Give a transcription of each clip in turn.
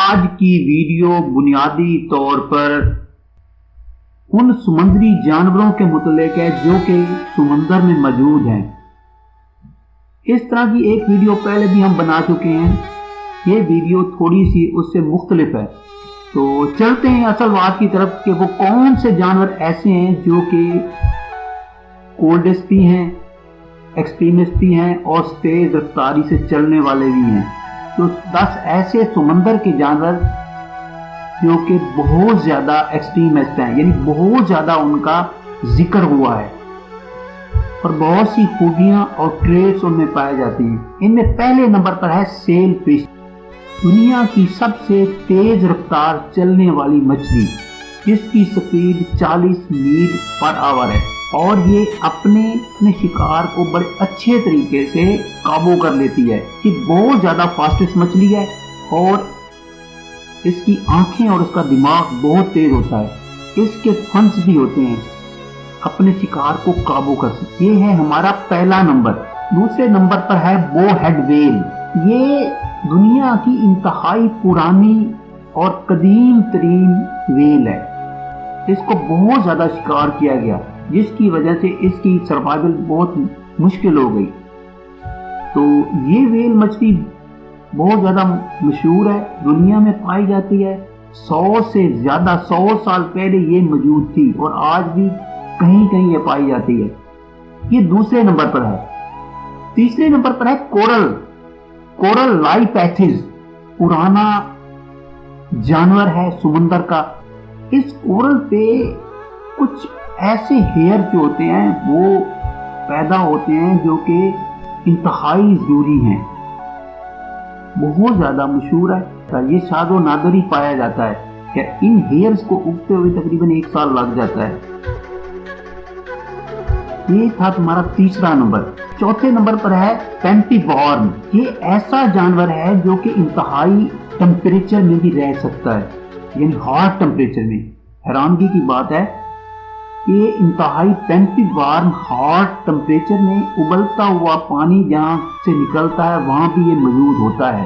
آج کی ویڈیو بنیادی طور پر ان سمندری جانوروں کے متعلق ہے جو کہ سمندر میں موجود ہیں۔ اس طرح کی ایک ویڈیو پہلے بھی ہم بنا چکے ہیں، یہ ویڈیو تھوڑی سی اس سے مختلف ہے۔ تو چلتے ہیں اصل بات کی طرف کہ وہ کون سے جانور ایسے ہیں جو کہ کولڈسٹ بھی ہیں، ایکسٹریمسٹ بھی ہیں اور تیز رفتاری سے چلنے والے بھی ہیں۔ تو 10 ایسے سمندر کے جانور جو کہ بہت زیادہ ایکسٹریمسٹ ہیں، یعنی بہت زیادہ ان کا ذکر ہوا ہے اور بہت سی خوبیاں اور ٹریٹس ان میں پائے جاتی ہیں۔ ان میں پہلے نمبر پر ہے سیل فش، دنیا کی سب سے تیز رفتار چلنے والی مچھلی جس کی سپیڈ 40 میل پر آور ہے اور یہ اپنے شکار کو بڑے اچھے طریقے سے قابو کر لیتی ہے۔ یہ بہت زیادہ فاسٹسٹ مچھلی ہے اور اس کی آنکھیں اور اس کا دماغ بہت تیز ہوتا ہے۔ اس کے فنس بھی ہوتے ہیں، اپنے شکار کو قابو کر سکتے۔ یہ ہے ہمارا پہلا نمبر۔ دوسرے نمبر پر ہے بو ہیڈ ویل۔ یہ دنیا کی انتہائی پرانی اور قدیم ترین ویل ہے۔ اس کو بہت زیادہ شکار کیا گیا جس کی وجہ سے اس کی سروائیول بہت مشکل ہو گئی۔ تو یہ ویل مچھلی بہت زیادہ مشہور ہے، دنیا میں پائی جاتی ہے۔ 100 سے زیادہ 100 سال پہلے یہ موجود تھی اور آج بھی کہیں کہیں یہ پائی جاتی ہے۔ یہ دوسرے نمبر پر ہے۔ تیسرے نمبر پر ہے کورل لائپیتھز، پرانا جانور ہے سمندر کا۔ اس کورل پہ کچھ ایسے ہیئر جو ہوتے ہیں وہ پیدا ہوتے ہیں جو کہ انتہائی ضروری ہیں، بہت زیادہ مشہور ہے۔ یہ شاذ و نادر ہی پایا جاتا ہے کہ ان ہیئرز کو اگتے ہوئے تقریباً 1 سال لگ جاتا ہے۔ یہ تھا تمہارا تیسرا نمبر۔ چوتھے نمبر پر ہے پینٹی وارم۔ یہ ایسا جانور ہے جو کہ انتہائی ٹمپریچر میں بھی رہ سکتا ہے، یعنی ہارڈ ٹمپریچر میں۔ حیرانگی کی بات ہے کہ انتہائی پینٹی وارم ہارڈ ٹمپریچر میں ابلتا ہوا پانی جہاں سے نکلتا ہے وہاں بھی یہ موجود ہوتا ہے۔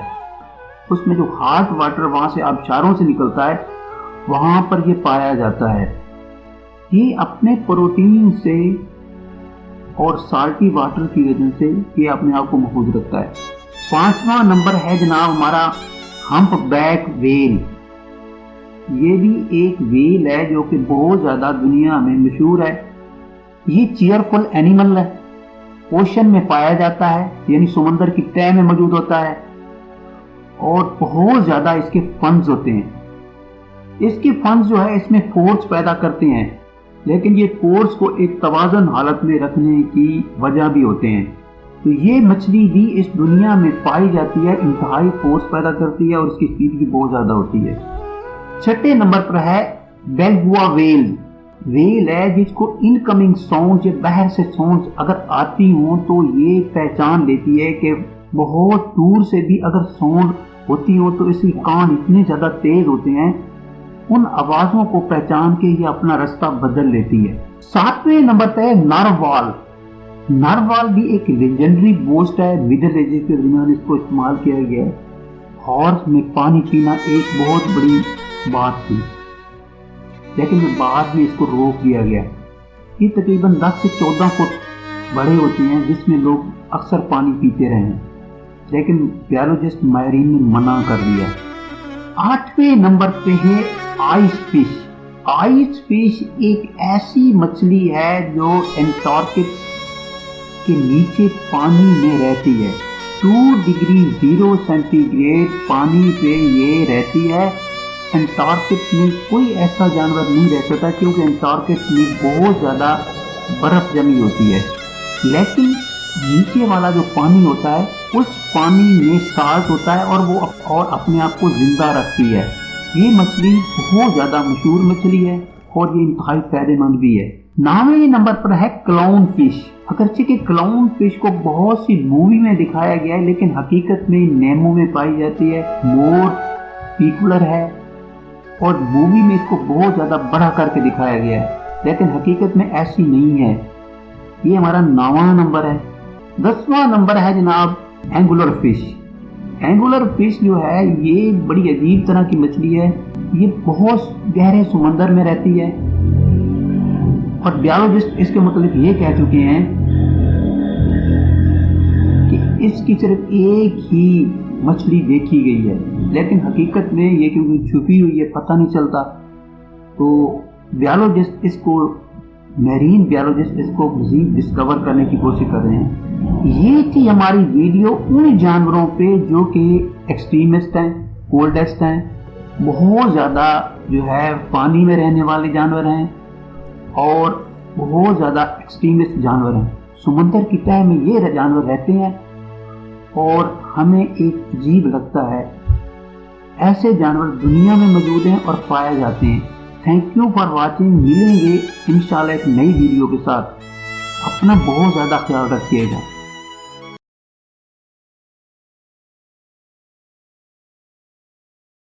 اس میں جو ہارڈ واٹر وہاں سے آبشاروں سے نکلتا ہے وہاں پر یہ پایا جاتا ہے۔ یہ اپنے پروٹین سے اور سالٹی واٹر کی وجہ سے یہ اپنے آپ کو محفوظ رکھتا ہے۔ 5واں نمبر ہے جناب ہمارا ہمپ بیک ویل۔ یہ بھی ایک ویل ہے جو کہ بہت زیادہ دنیا میں مشہور ہے۔ یہ چیئرفل اینیمل ہے، اوشن میں پایا جاتا ہے، یعنی سمندر کی تہہ میں موجود ہوتا ہے اور بہت زیادہ اس کے فنز ہوتے ہیں۔ اس کے فنز جو ہے اس میں فورس پیدا کرتے ہیں، لیکن یہ فورس کو ایک توازن حالت میں رکھنے کی وجہ بھی ہوتے ہیں۔ تو یہ مچھلی بھی اس دنیا میں پائی جاتی ہے، انتہائی فورس پیدا کرتی ہے اور اس کی اسپیڈ بھی بہت زیادہ ہوتی ہے۔ 6 نمبر پر ہے بیلبوا ویل۔ ویل ہے جس کو انکمنگ ساؤنڈ یا باہر سے ساؤنڈ اگر آتی ہوں تو یہ پہچان لیتی ہے کہ بہت دور سے بھی اگر ساؤنڈ ہوتی ہوں تو اس کے کان اتنے زیادہ تیز ہوتے ہیں، ان آوازوں کو پہچان کے یہ اپنا رستہ بدل لیتی ہے۔ 7ویں نمبر پہ ہے ناروال۔ ناروال بھی ایک لیجنڈری بوسٹ ہے، مڈل ایجز کے درمیان اس کو استعمال کیا گیا ہے۔ ہارس میں پانی پینا ایک بہت بڑی بات تھی، لیکن بعد میں اس کو روک دیا گیا۔ یہ تقریباً 10 سے 14 فٹ بڑے ہوتے ہیں جس میں لوگ اکثر پانی پیتے رہے ہیں، لیکن بیالوجسٹ ماہرین نے منع کر دیا۔ 8ویں نمبر پہ ہے آئس فش۔ آئس فش ایک ایسی مچھلی ہے جو انٹارکٹک کے نیچے پانی میں رہتی ہے۔ 2 ڈگری 0 سینٹی گریڈ پانی پہ یہ رہتی ہے۔ انٹارکٹک میں کوئی ایسا جانور نہیں رہ سکتا کیونکہ انٹارکٹک میں بہت زیادہ برف جمی ہوتی ہے، لیکن نیچے والا جو پانی ہوتا ہے اس پانی میں سالٹ ہوتا ہے اور وہ اپنے آپ کو زندہ رکھتی ہے۔ یہ مچھلی بہت زیادہ مشہور مچھلی ہے اور یہ انتہائی فائدہ مند بھی ہے۔ 9ویں نمبر پر ہے کلاؤن فش۔ اگرچہ کہ کلاؤن فش کو بہت سی مووی میں دکھایا گیا ہے لیکن حقیقت میں نیمو میں پائی جاتی ہے، مور پیکولر ہے اور مووی میں اس کو بہت زیادہ بڑا کر کے دکھایا گیا ہے، لیکن حقیقت میں ایسی نہیں ہے۔ یہ ہمارا 9واں نمبر ہے۔ 10واں نمبر ہے جناب اینگولر فش۔ اینگولر فش جو ہے یہ بڑی عجیب طرح کی مچھلی ہے، یہ بہت گہرے سمندر میں رہتی ہے، اور بیالوجسٹ اس کے متعلق یہ کہہ چکے ہیں کہ اس کی صرف ایک ہی مچھلی دیکھی گئی ہے، لیکن حقیقت میں یہ کیونکہ چھپی ہوئی ہے پتہ نہیں چلتا، تو بیالوجسٹ اس کو میرین بیالوجسٹ اس کو مزید ڈسکور کرنے کی کوشش کر رہے ہیں۔ یہ تھی ہماری ویڈیو ان جانوروں پہ جو کہ ایکسٹریمسٹ ہیں، کولڈسٹ ہیں، بہت زیادہ جو ہے پانی میں رہنے والے جانور ہیں اور بہت زیادہ ایکسٹریمسٹ جانور ہیں۔ سمندر کی تہہ میں یہ جانور رہتے ہیں اور ہمیں ایک عجیب لگتا ہے، ایسے جانور دنیا میں موجود ہیں اور پائے جاتے ہیں۔ تھینک یو فار واچنگ، ملیں گے انشاءاللہ ایک نئی ویڈیو کے ساتھ، اپنا بہت زیادہ خیال رکھیے گا۔